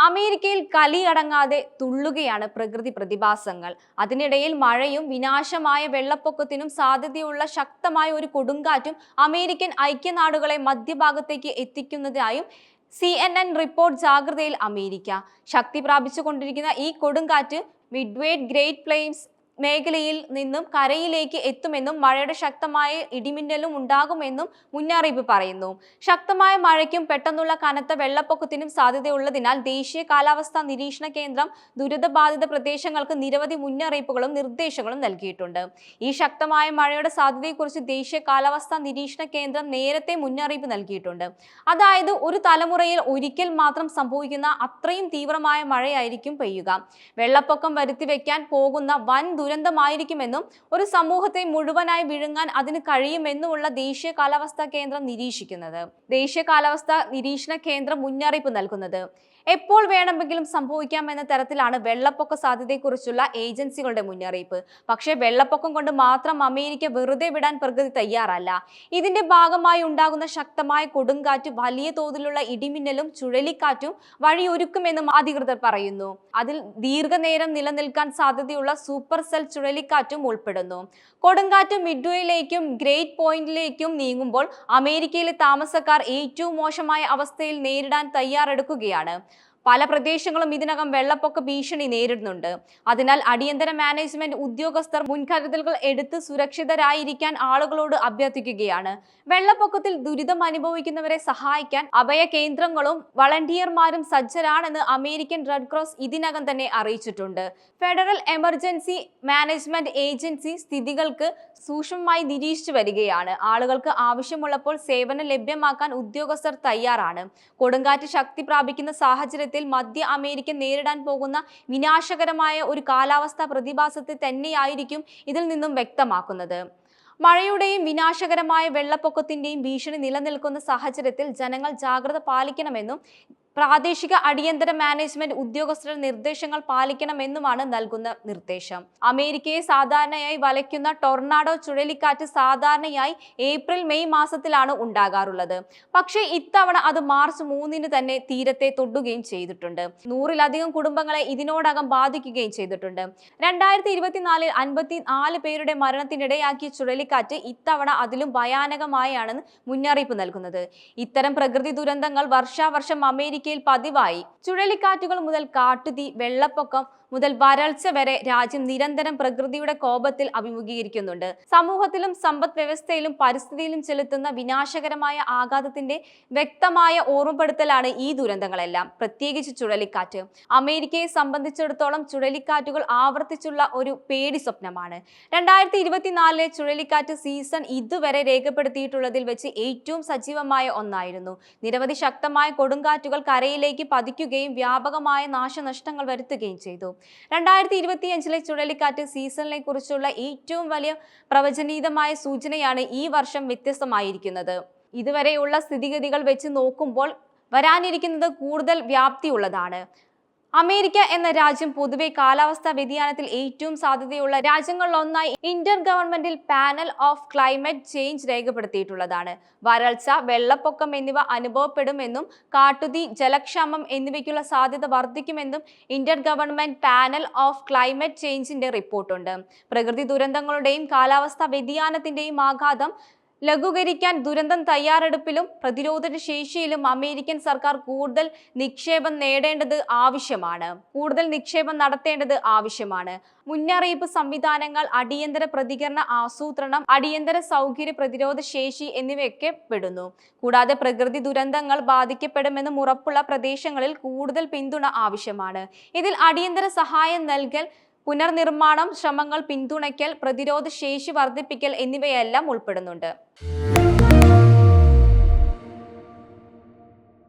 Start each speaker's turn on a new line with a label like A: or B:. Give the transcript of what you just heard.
A: അമേരിക്കയിൽ കലിയടങ്ങാതെ തുള്ളുകയാണ് പ്രകൃതി പ്രതിഭാസങ്ങൾ. അതിനിടയിൽ മഴയും വിനാശമായ വെള്ളപ്പൊക്കത്തിനും സാധ്യതയുള്ള ശക്തമായ ഒരു കൊടുങ്കാറ്റും അമേരിക്കൻ ഐക്യനാടുകളെ മധ്യഭാഗത്തേക്ക് എത്തിക്കുന്നതായും CNN റിപ്പോർട്ട്. ജാഗ്രതയിൽ അമേരിക്ക. ശക്തി പ്രാപിച്ചുകൊണ്ടിരിക്കുന്ന ഈ കൊടുങ്കാറ്റ് മിഡ്വേഡ് ഗ്രേറ്റ് പ്ലെയിൻസ് മേഖലയിൽ നിന്നും കരയിലേക്ക് എത്തുമെന്നും മഴയുടെ ശക്തമായ ഇടിമിന്നലും ഉണ്ടാകുമെന്നും മുന്നറിയിപ്പ് പറയുന്നു. ശക്തമായ മഴയ്ക്കും പെട്ടെന്നുള്ള കനത്ത വെള്ളപ്പൊക്കത്തിനും സാധ്യതയുള്ളതിനാൽ ദേശീയ കാലാവസ്ഥാ നിരീക്ഷണ കേന്ദ്രം ദുരിതബാധിത പ്രദേശങ്ങൾക്ക് നിരവധി മുന്നറിയിപ്പുകളും നിർദ്ദേശങ്ങളും നൽകിയിട്ടുണ്ട്. ഈ ശക്തമായ മഴയുടെ സാധ്യതയെക്കുറിച്ച് ദേശീയ കാലാവസ്ഥാ നിരീക്ഷണ കേന്ദ്രം നേരത്തെ മുന്നറിയിപ്പ് നൽകിയിട്ടുണ്ട്. അതായത് ഒരു തലമുറയിൽ ഒരിക്കൽ മാത്രം സംഭവിക്കുന്ന അത്രയും തീവ്രമായ മഴയായിരിക്കും പെയ്യുക. വെള്ളപ്പൊക്കം വരുത്തിവെക്കാൻ പോകുന്ന വൻ ദുരന്തമായിരിക്കുമെന്നും ഒരു സമൂഹത്തെ മുഴുവനായി വിഴുങ്ങാൻ അതിന് കഴിയുമെന്നുമുള്ള ദേശീയ കാലാവസ്ഥാ കേന്ദ്രം നിരീക്ഷിക്കുന്നത്. ദേശീയ കാലാവസ്ഥാ നിരീക്ഷണ കേന്ദ്രം മുന്നറിയിപ്പ് നൽകുന്നത് എപ്പോൾ വേണമെങ്കിലും സംഭവിക്കാമെന്ന തരത്തിലാണ് വെള്ളപ്പൊക്ക സാധ്യതയെക്കുറിച്ചുള്ള ഏജൻസികളുടെ മുന്നറിയിപ്പ്. പക്ഷേ വെള്ളപ്പൊക്കം കൊണ്ട് മാത്രം അമേരിക്ക വെറുതെ വിടാൻ പ്രകൃതി തയ്യാറല്ല. ഇതിന്റെ ഭാഗമായി ഉണ്ടാകുന്ന ശക്തമായ കൊടുങ്കാറ്റ്, വലിയ തോതിലുള്ള ഇടിമിന്നലും ചുഴലിക്കാറ്റും വഴിയൊരുക്കുമെന്നും അധികൃതർ പറയുന്നു. അതിൽ ദീർഘനേരം നിലനിൽക്കാൻ സാധ്യതയുള്ള സൂപ്പർ സെൽ ചുഴലിക്കാറ്റും ഉൾപ്പെടുന്നു. കൊടുങ്കാറ്റ് മിഡ്വേയിലേക്കും ഗ്രേറ്റ് പോയിന്റിലേക്കും നീങ്ങുമ്പോൾ അമേരിക്കയിലെ താമസക്കാർ ഏറ്റവും മോശമായ അവസ്ഥയിൽ നേരിടാൻ തയ്യാറെടുക്കുകയാണ്. പല പ്രദേശങ്ങളും ഇതിനകം വെള്ളപ്പൊക്ക ഭീഷണി നേരിടുന്നുണ്ട്. അതിനാൽ അടിയന്തര മാനേജ്മെന്റ് ഉദ്യോഗസ്ഥർ മുൻകരുതലുകൾ എടുത്ത് സുരക്ഷിതരായിരിക്കാൻ ആളുകളോട് അഭ്യർത്ഥിക്കുകയാണ്. വെള്ളപ്പൊക്കത്തിൽ ദുരിതം അനുഭവിക്കുന്നവരെ സഹായിക്കാൻ അഭയ കേന്ദ്രങ്ങളും വളണ്ടിയർമാരും സജ്ജരാണെന്ന് അമേരിക്കൻ റെഡ് ക്രോസ് ഇതിനകം തന്നെ അറിയിച്ചിട്ടുണ്ട്. ഫെഡറൽ എമർജൻസി മാനേജ്മെന്റ് ഏജൻസി സ്ഥിതികൾക്ക് സൂക്ഷ്മമായി നിരീക്ഷിച്ചു വരികയാണ്. ആളുകൾക്ക് ആവശ്യമുള്ളപ്പോൾ സേവനം ലഭ്യമാക്കാൻ ഉദ്യോഗസ്ഥർ തയ്യാറാണ്. കൊടുങ്കാറ്റ് ശക്തി പ്രാപിക്കുന്ന സാഹചര്യത്തിൽ മധ്യ അമേരിക്ക നേരിടാൻ പോകുന്ന വിനാശകരമായ ഒരു കാലാവസ്ഥാ പ്രതിഭാസത്തെ തന്നെയായിരിക്കും ഇതിൽ നിന്നും വ്യക്തമാക്കുന്നത്. മഴയുടെയും വിനാശകരമായ വെള്ളപ്പൊക്കത്തിന്റെയും ഭീഷണി നിലനിൽക്കുന്ന സാഹചര്യത്തിൽ ജനങ്ങൾ ജാഗ്രത പാലിക്കണമെന്നും പ്രാദേശിക അടിയന്തര മാനേജ്മെന്റ് ഉദ്യോഗസ്ഥരുടെ നിർദ്ദേശങ്ങൾ പാലിക്കണമെന്നുമാണ് നൽകുന്ന നിർദ്ദേശം. അമേരിക്കയെ സാധാരണയായി വലയ്ക്കുന്ന ടൊർണാഡോ ചുഴലിക്കാറ്റ് സാധാരണയായി ഏപ്രിൽ മെയ് മാസത്തിലാണ് ഉണ്ടാകാറുള്ളത്. പക്ഷേ ഇത്തവണ അത് മാർച്ച് 3 തന്നെ തീരത്തെ തൊടുകയും ചെയ്തിട്ടുണ്ട്. 100-ലധികം കുടുംബങ്ങളെ ഇതിനോടകം ബാധിക്കുകയും ചെയ്തിട്ടുണ്ട്. 2024 54 പേരുടെ മരണത്തിനിടയാക്കിയ ചുഴലിക്കാറ്റ് ഇത്തവണ അതിലും ഭയാനകമായാണെന്ന് മുന്നറിയിപ്പ് നൽകുന്നത്. ഇത്തരം പ്രകൃതി ദുരന്തങ്ങൾ വർഷാവർഷം അമേരിക്ക പതിവായി. ചുഴലിക്കാറ്റുകൾ മുതൽ കാട്ടുതീ, വെള്ളപ്പൊക്കം മുതൽ വരൾച്ച വരെ രാജ്യം നിരന്തരം പ്രകൃതിയുടെ കോപത്തിൽ അഭിമുഖീകരിക്കുന്നുണ്ട്. സമൂഹത്തിലും സമ്പദ് വ്യവസ്ഥയിലും പരിസ്ഥിതിയിലും ചെലുത്തുന്ന വിനാശകരമായ ആഘാതത്തിന്റെ വ്യക്തമായ ഓർമ്മപ്പെടുത്തലാണ് ഈ ദുരന്തങ്ങളെല്ലാം, പ്രത്യേകിച്ച് ചുഴലിക്കാറ്റ്. അമേരിക്കയെ സംബന്ധിച്ചിടത്തോളം ചുഴലിക്കാറ്റുകൾ ആവർത്തിച്ചുള്ള ഒരു പേടി സ്വപ്നമാണ്. 2024 ചുഴലിക്കാറ്റ് സീസൺ ഇതുവരെ രേഖപ്പെടുത്തിയിട്ടുള്ളതിൽ വെച്ച് ഏറ്റവും സജീവമായ ഒന്നായിരുന്നു. നിരവധി ശക്തമായ കൊടുങ്കാറ്റുകൾ കരയിലേക്ക് പതിക്കുകയും വ്യാപകമായ നാശനഷ്ടങ്ങൾ വരുത്തുകയും ചെയ്തു. 2025 ചുഴലിക്കാറ്റ് സീസണിനെ കുറിച്ചുള്ള ഏറ്റവും വലിയ പ്രവചനീയമായ സൂചനയാണ് ഈ വർഷം വ്യത്യസ്തമായിരിക്കുന്നത്. ഇതുവരെയുള്ള സ്ഥിതിഗതികൾ വെച്ച് നോക്കുമ്പോൾ വരാനിരിക്കുന്നത് കൂടുതൽ വ്യാപ്തിയുള്ളതാണ്. അമേരിക്ക എന്ന രാജ്യം പൊതുവെ കാലാവസ്ഥാ വ്യതിയാനത്തിൽ ഏറ്റവും സാധ്യതയുള്ള രാജ്യങ്ങളിലൊന്നായി intergovernmental panel of climate change രേഖപ്പെടുത്തിയിട്ടുള്ളതാണ്. വരൾച്ച, വെള്ളപ്പൊക്കം എന്നിവ അനുഭവപ്പെടുമെന്നും കാട്ടുതീ, ജലക്ഷാമം എന്നിവയ്ക്കുള്ള സാധ്യത വർദ്ധിക്കുമെന്നും inter government panel of climate ചേഞ്ചിന്റെ റിപ്പോർട്ടുണ്ട്. പ്രകൃതി ദുരന്തങ്ങളുടെയും കാലാവസ്ഥാ വ്യതിയാനത്തിന്റെയും ആഘാതം ലഘൂകരിക്കാൻ ദുരന്തം തയ്യാറെടുപ്പിലും പ്രതിരോധ ശേഷിയിലും അമേരിക്കൻ സർക്കാർ കൂടുതൽ നിക്ഷേപം നടത്തേണ്ടത് ആവശ്യമാണ്. മുന്നറിയിപ്പ് സംവിധാനങ്ങൾ, അടിയന്തര പ്രതികരണ ആസൂത്രണം, അടിയന്തര സൗകര്യ പ്രതിരോധ ശേഷി എന്നിവയൊക്കെ പെടുന്നു. കൂടാതെ പ്രകൃതി ദുരന്തങ്ങൾ ബാധിക്കപ്പെടുമെന്നും ഉറപ്പുള്ള പ്രദേശങ്ങളിൽ കൂടുതൽ പിന്തുണ ആവശ്യമാണ്. ഇതിൽ അടിയന്തര സഹായം നൽകൽ, പുനർനിർമ്മാണം ശ്രമങ്ങൾ പിന്തുണയ്ക്കൽ, പ്രതിരോധ ശേഷി വർദ്ധിപ്പിക്കൽ എന്നിവയെല്ലാം ഉൾപ്പെടുന്നുണ്ട്.